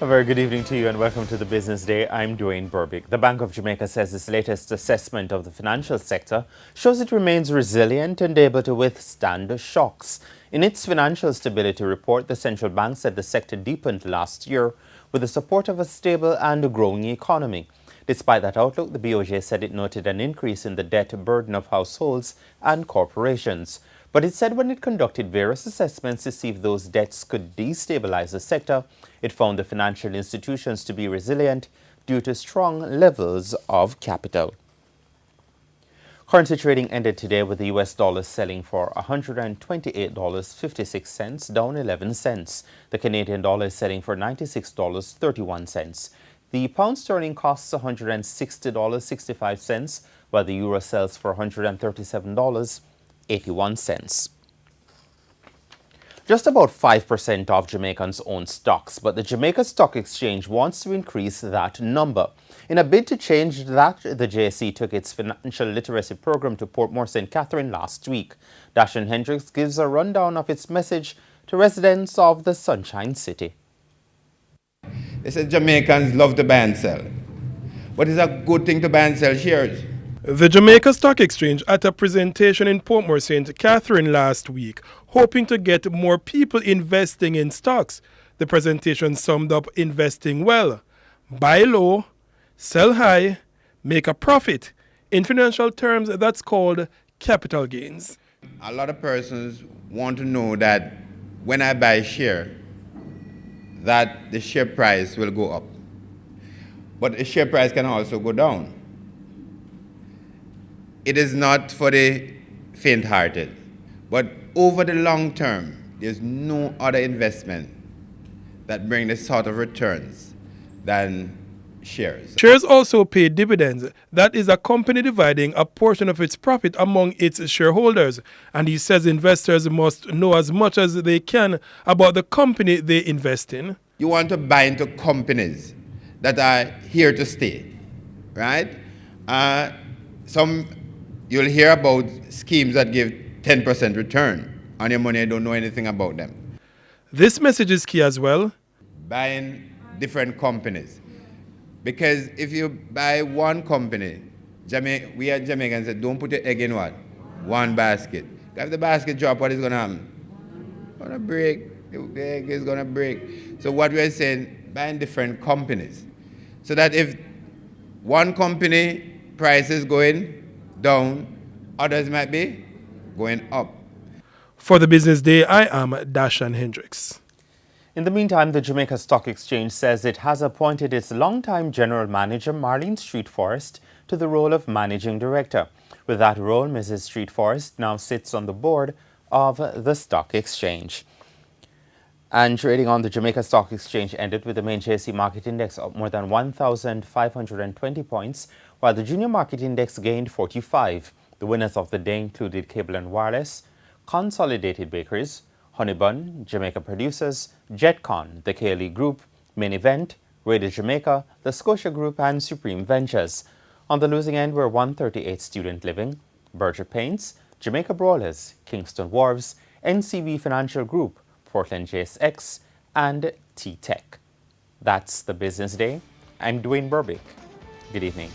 A very good evening to you and welcome to the Business Day. I'm Dwayne Burbick. The Bank of Jamaica says its latest assessment of the financial sector shows it remains resilient and able to withstand shocks. In its financial stability report, the central bank said the sector deepened last year with the support of a stable and growing economy. Despite that outlook, the BOJ said it noted an increase in the debt burden of households and corporations. But it said when it conducted various assessments to see if those debts could destabilize the sector, it found the financial institutions to be resilient due to strong levels of capital. Currency trading ended today with the US dollar selling for $128.56, down 11 cents. The Canadian dollar is selling for $96.31. The pound sterling costs $160.65, while the euro sells for $137.81. Just about 5% of Jamaicans own stocks, but the Jamaica Stock Exchange wants to increase that number. In a bid to change that, the JSE took its financial literacy program to Port Moore St. Catherine last week. Dashan Hendricks gives a rundown of its message to residents of the Sunshine City. They said Jamaicans love to buy and sell, but it's a good thing to buy and sell shares. The Jamaica Stock Exchange at a presentation in Port Moore St. Catherine last week, hoping to get more people investing in stocks. The presentation summed up investing well. Buy low, sell high, make a profit. In financial terms, that's called capital gains. A lot of persons want to know that when I buy a share, that the share price will go up. But the share price can also go down. It is not for the faint-hearted. But over the long term, there's no other investment that brings the sort of returns than shares. Shares also pay dividends. That is a company dividing a portion of its profit among its shareholders. And he says investors must know as much as they can about the company they invest in. You want to buy into companies that are here to stay, right? You'll hear about schemes that give 10% return on your money and don't know anything about them. This message is key as well. Buying different companies. Because if you buy one company, we at Jamaicans say, don't put your egg in what? One basket. If the basket drop, what is going to happen? It's going to break. The egg is going to break. So what we're saying, buying different companies. So that if one company price is going down, others might be going up. For the Business Day, I am Dashan Hendricks. In the meantime, the Jamaica Stock Exchange says it has appointed its longtime general manager, Marlene Street Forest, to the role of managing director. With that role, Mrs. Street Forest now sits on the board of the Stock Exchange. And trading on the Jamaica Stock Exchange ended with the main JSE Market Index up more than 1,520 points, while the Junior Market Index gained 45. The winners of the day included Cable and Wireless, Consolidated Bakeries, Honeybun, Jamaica Producers, Jetcon, the KLE Group, Main Event, Radio Jamaica, the Scotia Group, and Supreme Ventures. On the losing end were 138 Student Living, Berger Paints, Jamaica Brawlers, Kingston Wharves, NCB Financial Group, Portland JSX, and T-Tech. That's the Business Day. I'm Dwayne Burbick. Good evening.